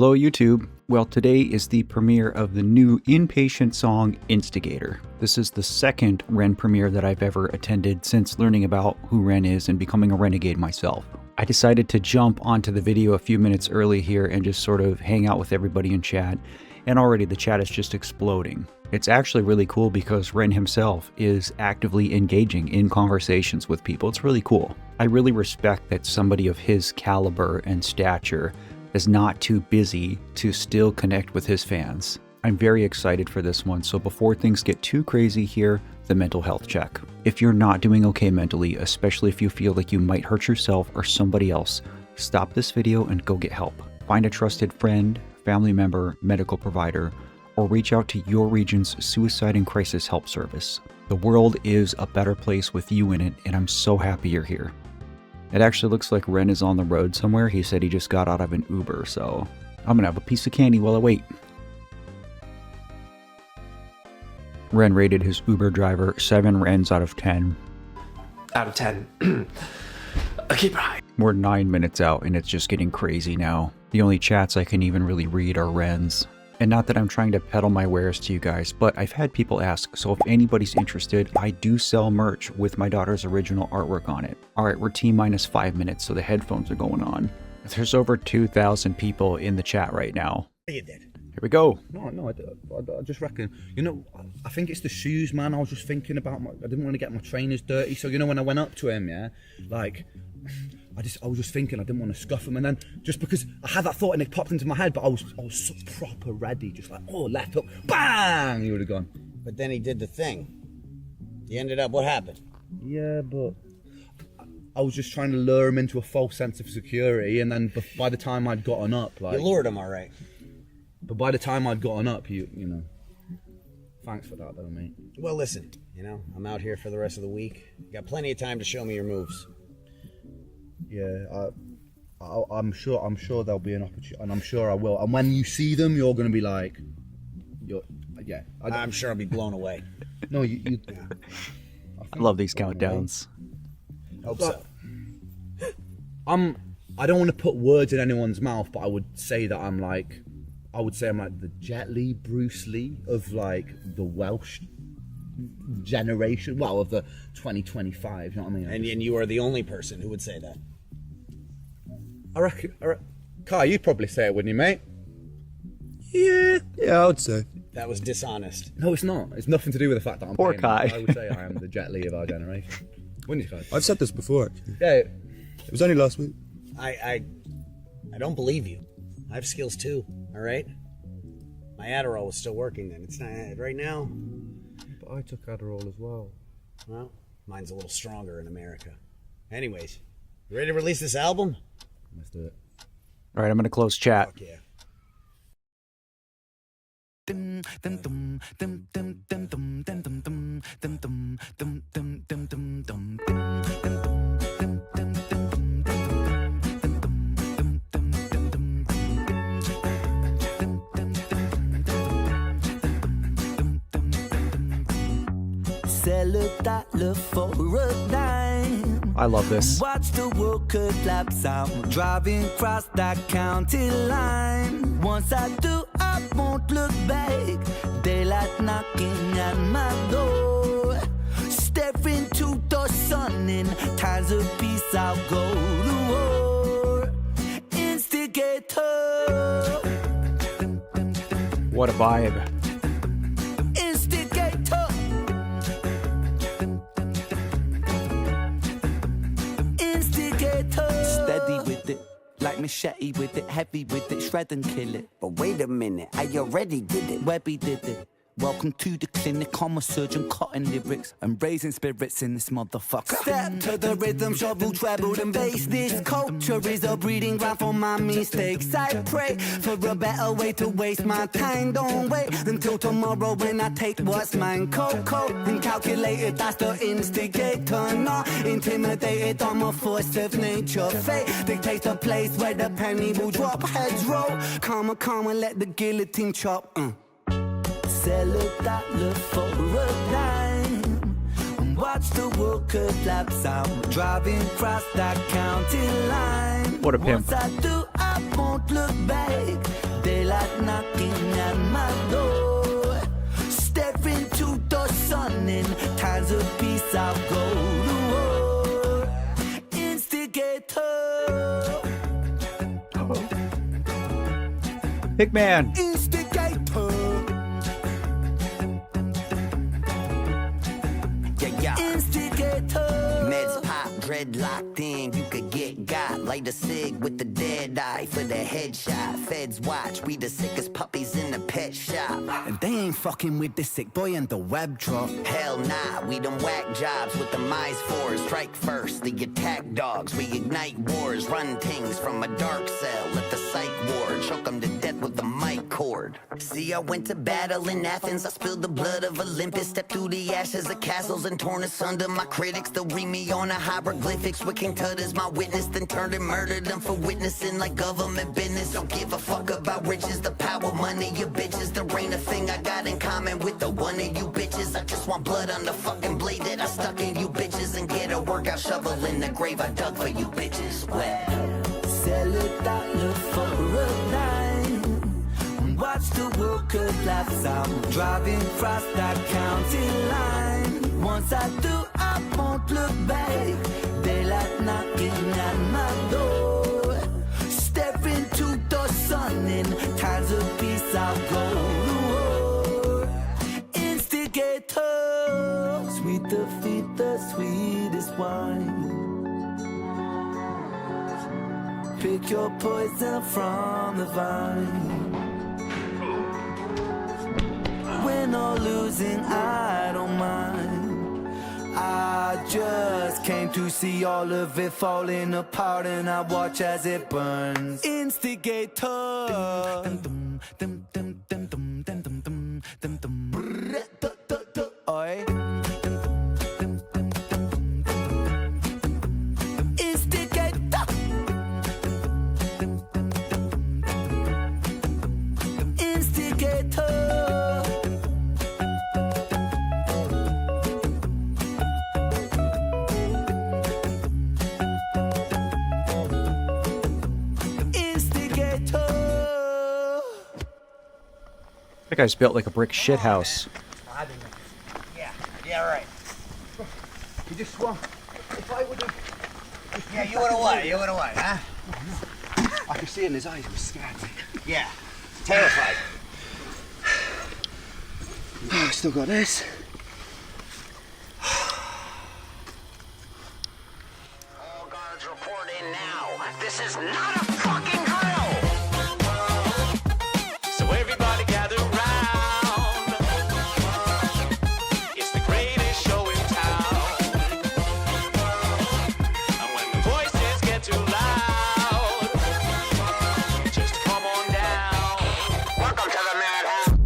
Hello YouTube. Well, today is the premiere of the new Inpatient song, Instigator. This is the second Ren premiere that I've ever attended since learning about who Ren is and becoming a renegade myself. I decided to jump onto the video a few minutes early here and just sort of hang out with everybody in chat, and already the chat is just exploding. It's actually really cool because Ren himself is actively engaging in conversations with people. It's really cool. I really respect that somebody of his caliber and stature is not too busy to still connect with his fans. I'm very excited for this one, so before things get too crazy here, the mental health check. If you're not doing okay mentally, especially if you feel like you might hurt yourself or somebody else, stop this video and go get help. Find a trusted friend, family member, medical provider, or reach out to your region's suicide and crisis help service. The world is a better place with you in it, and I'm so happy you're here. It actually looks like Ren is on the road somewhere. He said he just got out of an Uber, so I'm gonna have a piece of candy while I wait. Ren rated his Uber driver 7 Rens out of 10. Out of 10. Keep it high. We're 9 minutes out and it's just getting crazy now. The only chats I can even really read are Ren's. And not that I'm trying to peddle my wares to you guys, but I've had people ask, so if anybody's interested, I do sell merch with my daughter's original artwork on it. Alright, we're T-minus 5 minutes, so the headphones are going on. There's over 2,000 people in the chat right now. You did. Here we go. No, I just reckon, you know, I think it's the shoes, man. I was just thinking about I didn't want to get my trainers dirty, so you know when I went up to him, yeah, like, I was just thinking I didn't want to scuff him, and then just because I had that thought and it popped into my head, but I was so proper ready, just like, oh, left hook, bang, he would have gone. But then he did the thing. He ended up, what happened? Yeah, but I was just trying to lure him into a false sense of security, and then by the time I'd gotten up, like, You lured him, all right. But by the time I'd gotten up, you know, thanks for that though, mate. Well, listen, you know, I'm out here for the rest of the week. You got plenty of time to show me your moves. Yeah, I'm sure there'll be an opportunity, and I'm sure I will. And when you see them, you're gonna be like, yeah. I'm sure I'll be blown away. No, you I love these countdowns. Hope so. I don't want to put words in anyone's mouth, but I would say that I'm like the Jet Li, Bruce Lee of like the Welsh generation, well, of the 2025, you know what I mean? And you are the only person who would say that. I reckon, Kai, you'd probably say it, wouldn't you, mate? Yeah, I would say. That was dishonest. No, it's not. It's nothing to do with the fact that I'm Poor paying Kai. him. I would say I am the Jet Li of our generation. Wouldn't you, Kai? I've said this before, actually. Yeah. It was only last week. I don't believe you. I have skills too, all right? My Adderall was still working then. It's not right now. But I took Adderall as well. Well, mine's a little stronger in America. Anyways, you ready to release this album? Let's do it. All right, I'm going to close chat. Fuck yeah. Sell $1 for a dime. I love this. Watch the world collapse. I'm driving across that county line. Once I do, I won't look back. Daylight knocking at my door. Staring to the sun in times of peace, I'll go to war. Instigator. What a vibe. Like machete with it, heavy with it, shred and kill it. But wait a minute, I already did it. Webby did it. Welcome to the clinic, I'm a surgeon cutting lyrics and raising spirits in this motherfucker. Step to the rhythm, shovel, treble and bass. This culture is a breeding ground for my mistakes. I pray for a better way to waste my time. Don't wait until tomorrow when I take what's mine. Cold and calculated, that's the instigator. Not intimidated, I'm a force of nature. Fate dictates the place where the penny will drop. Heads roll, come on, let the guillotine chop. Sell $1 for a dime. And watch the world collapse. I'm driving across that county line. What a pimp. Once I do, I won't look back. Daylight knocking at my door. Step into the sun in times of peace. I'll go to war. Instigator. Pigman! Instigator. Yeah. Instigator. Meds pop, dreadlocked in. You could get got. Light a cig with the dead eye for the headshot. Feds watch. We the sickest puppies in the pet shop. And they ain't fucking with the sick boy in the web drop. Hell nah. We them whack jobs with the mice fours. Strike first. The attack dogs. We ignite wars. Run things from a dark cell. Let the psych ward. Choke them to death with the mic cord. See, I went to battle in Athens. I spilled the blood of Olympus. Stepped through the ashes of castles and torn asunder. My critics, they'll read me on a hieroglyphics. With King Tut as my witness. Then turned and murdered them for witnessing like government business. Don't give a fuck about riches, the power, money, your bitches. There ain't a thing I got in common with the one of you bitches. I just want blood on the fucking blade that I stuck in you bitches. And get a workout shovel in the grave I dug for you bitches. Well, sell $1 for a dime. Watch the world collapse. I'm driving across that county line. Once I do, I won't look back. Daylight knocking at my door. Step into the sun in times of peace. I'll go to war. Instigator. Sweet defeat, the sweetest wine. Pick your poison from the vine. Win or losing, I don't mind. I just came to see all of it falling apart, and I watch as it burns. Instigator. Oi. Instigator. Instigator. That guy's built like a brick shithouse. Yeah, right. He just swung. If I would have... Yeah, you would have what? You would have what, huh? I could see in his eyes he was scared. Yeah. Terrified. Oh, I still got this. All guards report in now. This is not a fucking drill! So everybody gather round. It's the greatest show in town. And when the voices get too loud, just come on down. Welcome to the madhouse.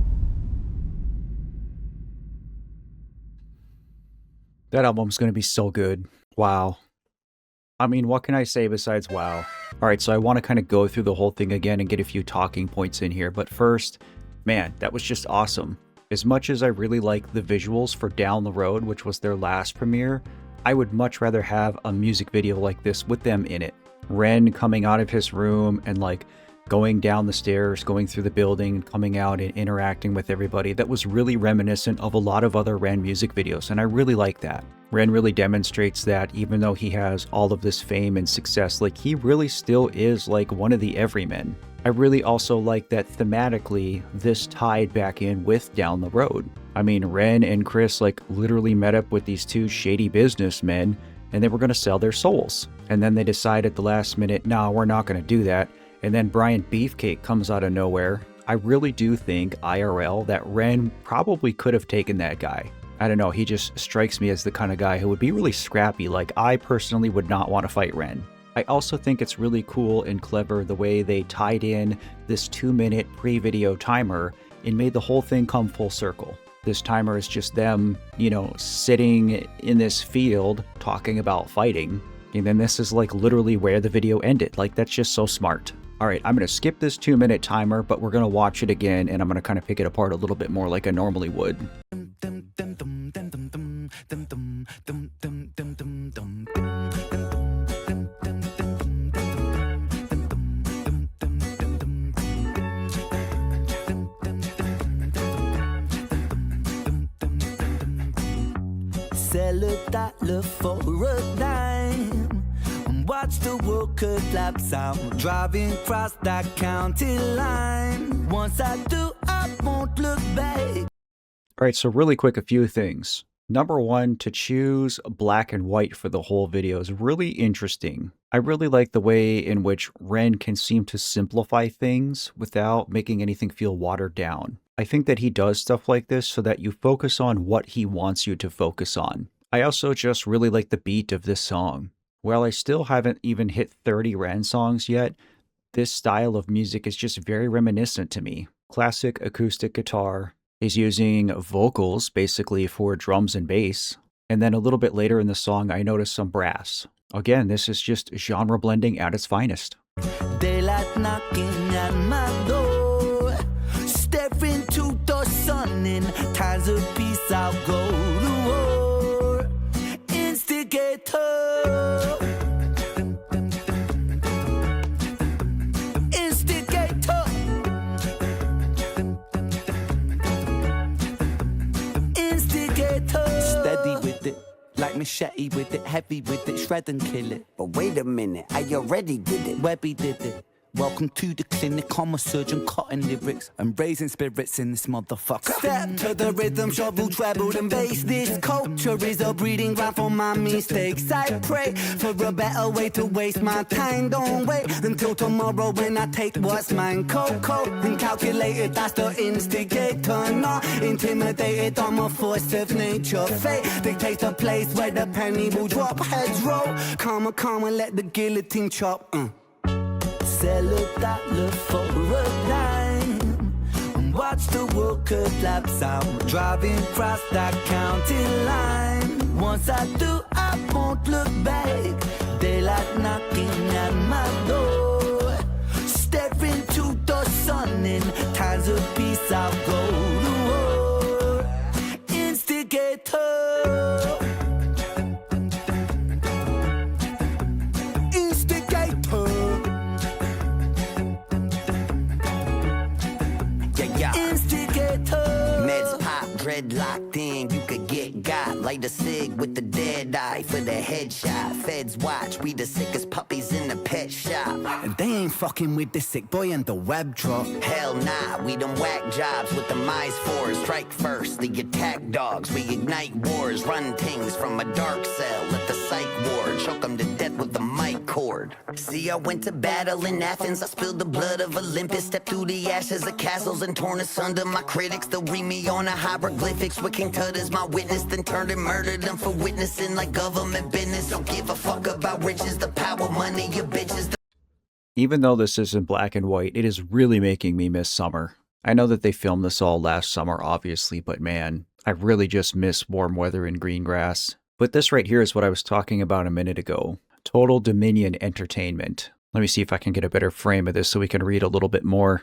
That album's gonna be so good. Wow. I mean, what can I say besides wow? Alright, so I want to kind of go through the whole thing again and get a few talking points in here, but first, man, that was just awesome. As much as I really like the visuals for Down the Road, which was their last premiere, I would much rather have a music video like this with them in it. Ren coming out of his room and like going down the stairs, going through the building, coming out and interacting with everybody. That was really reminiscent of a lot of other Ren music videos, and I really like that. Ren really demonstrates that even though he has all of this fame and success, like he really still is like one of the everymen. I really also like that thematically this tied back in with Down the Road. I mean, Ren and Chris like literally met up with these two shady businessmen and they were going to sell their souls. And then they decide at the last minute, nah, we're not going to do that. And then Brian Beefcake comes out of nowhere. I really do think IRL that Ren probably could have taken that guy. I don't know, he just strikes me as the kind of guy who would be really scrappy. Like, I personally would not want to fight Ren. I also think it's really cool and clever the way they tied in this 2-minute pre-video timer and made the whole thing come full circle. This timer is just them, you know, sitting in this field talking about fighting. And then this is like literally where the video ended. Like, that's just so smart. All right, I'm going to skip this 2-minute timer, but we're going to watch it again and I'm going to kind of pick it apart a little bit more like I normally would. Sell $1 for a dime. Watch the world collapse. I'm driving across that county line. Once I do, I won't look back. All right, so really quick, a few things. Number one, to choose black and white for the whole video is really interesting. I really like the way in which Ren can seem to simplify things without making anything feel watered down. I think that he does stuff like this so that you focus on what he wants you to focus on. I also just really like the beat of this song. While I still haven't even hit 30 Ren songs yet, this style of music is just very reminiscent to me. Classic acoustic guitar. He's using vocals basically for drums and bass. And then a little bit later in the song, I noticed some brass. Again, this is just genre blending at its finest. Daylight knocking at my door. Step into the sun in times of peace. I'll go to war. Instigator. Instigator. Instigator. Steady with it. Like machete with it, heavy with it, shred and kill it. But wait a minute, I already did it. Webby did it. Welcome to the clinic, I'm a surgeon cutting lyrics and raising spirits in this motherfucker. Step to the rhythm, shovel, treble and bass. This culture is a breeding ground for my mistakes. I pray for a better way to waste my time. Don't wait until tomorrow when I take what's mine. Cold and calculated, that's the instigator. Not intimidated, I'm a force of nature. Fate dictates a place where the penny will drop. Heads roll, calm and let the guillotine chop. Sell $1 for a dime. Watch the world collapse. I'm driving across that county line. Once I do, I won't look back. Daylight knocking at my door. Step into the sun in times of peace. I'll go to war. Instigator. Meds pop, dread locked in, you could get got. Light a cig with the dead eye for the headshot. Feds watch, we the sickest puppies in the pet shop. And they ain't fucking with the sick boy and the web drop. Hell nah, we them whack jobs with the mice fours. Strike first, the attack dogs, we ignite wars. Run things from a dark cell, let the psych ward choke them to death with the mic cord. See, I went to battle in Athens, I spilled the blood of Olympus. Stepped through the ashes of castles and torn asunder. My critics, they'll read me on a hieroglyphics with King Tut as my witness. Then turned and murdered them for witnessing like government business. Don't give a fuck about riches, the power, money, your bitches. Even though this isn't black and white, it is really making me miss summer. I know that they filmed this all last summer, obviously, but man, I really just miss warm weather and green grass. But this right here is what I was talking about a minute ago. Total Dominion entertainment. Let me see if I can get a better frame of this so we can read a little bit more.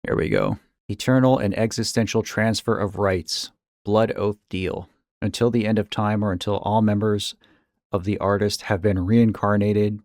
Here we go. Eternal and existential transfer of rights. Blood oath deal. Until the end of time or until all members of the artist have been reincarnated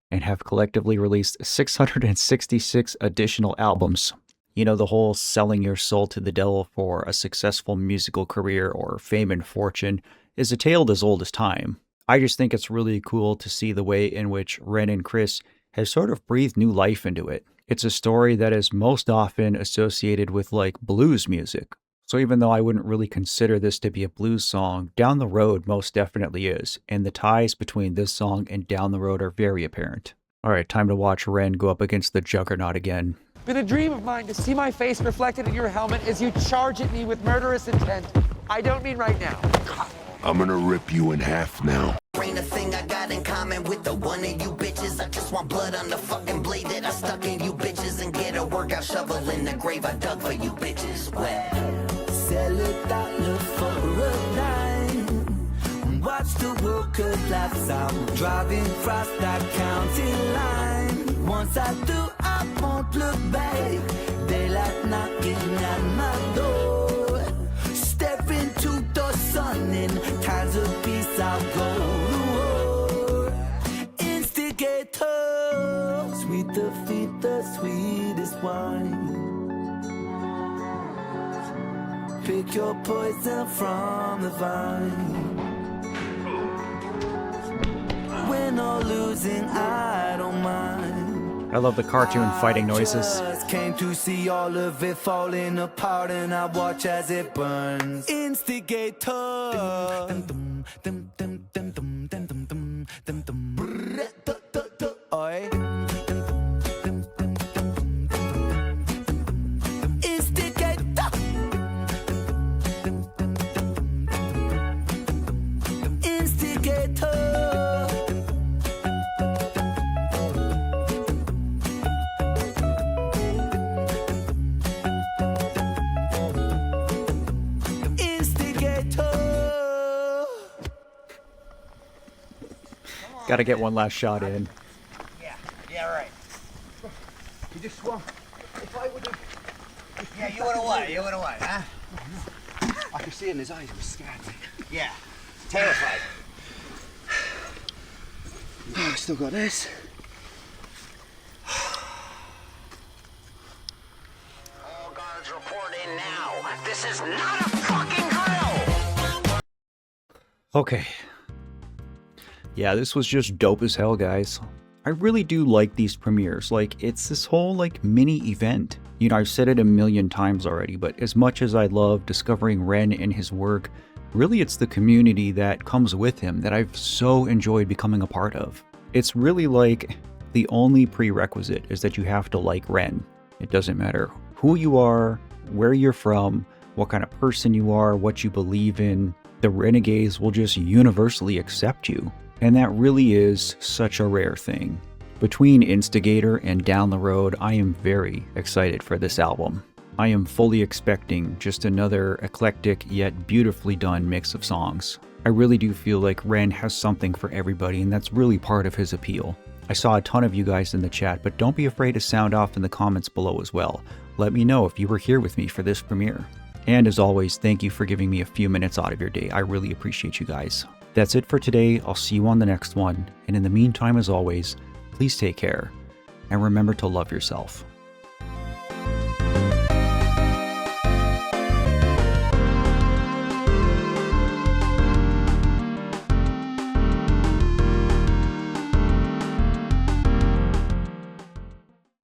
and have collectively released 666 additional albums. You know, the whole selling your soul to the devil for a successful musical career or fame and fortune is a tale as old as time. I just think it's really cool to see the way in which Ren and Chris have sort of breathed new life into it. It's a story that is most often associated with like blues music. So even though I wouldn't really consider this to be a blues song, Down the Road most definitely is. And the ties between this song and Down the Road are very apparent. All right, time to watch Ren go up against the Juggernaut again. Been a dream of mine to see my face reflected in your helmet as you charge at me with murderous intent. I don't mean right now. I'm gonna rip you in half now. Ain't a thing I got in common with the one of you bitches. I just want blood on the fucking blade that I stuck in you bitches and get a workout shovel in the grave I dug for you bitches. Sell $1 for a dime. Watch the world collapse. I'm driving across that county line. Once I do, I won't look back. Daylight knocking at my door. Step into the sun in times of peace. I'll go to war. Instigator. Sweet defeat, the sweetest wine. Pick your poison from the vine. rising, I don't mind. I love the cartoon fighting noises. Just came to see all of it falling apart, and I watch as it burns. Instigator. Oi. Instigator. Instigator. Gotta get one last shot in. Yeah, right. You just swung. If I would have... Yeah, you would have what? You would have what, huh? I could see in his eyes he was scared. Yeah. Terrified. Oh, I still got this. All guards report in now. This is not a fucking drill! Okay. Yeah, this was just dope as hell, guys. I really do like these premieres. Like, it's this whole, like, mini event. You know, I've said it a million times already, but as much as I love discovering Ren and his work, really it's the community that comes with him that I've so enjoyed becoming a part of. It's really like the only prerequisite is that you have to like Ren. It doesn't matter who you are, where you're from, what kind of person you are, what you believe in. The Renegades will just universally accept you. And that really is such a rare thing. Between Instigator and Down the Road, I am very excited for this album. I am fully expecting just another eclectic yet beautifully done mix of songs. I really do feel like Ren has something for everybody, and that's really part of his appeal. I saw a ton of you guys in the chat, but don't be afraid to sound off in the comments below as well. Let me know if you were here with me for this premiere. And as always, thank you for giving me a few minutes out of your day. I really appreciate you guys. That's it for today. I'll see you on the next one. And in the meantime, as always, please take care and remember to love yourself.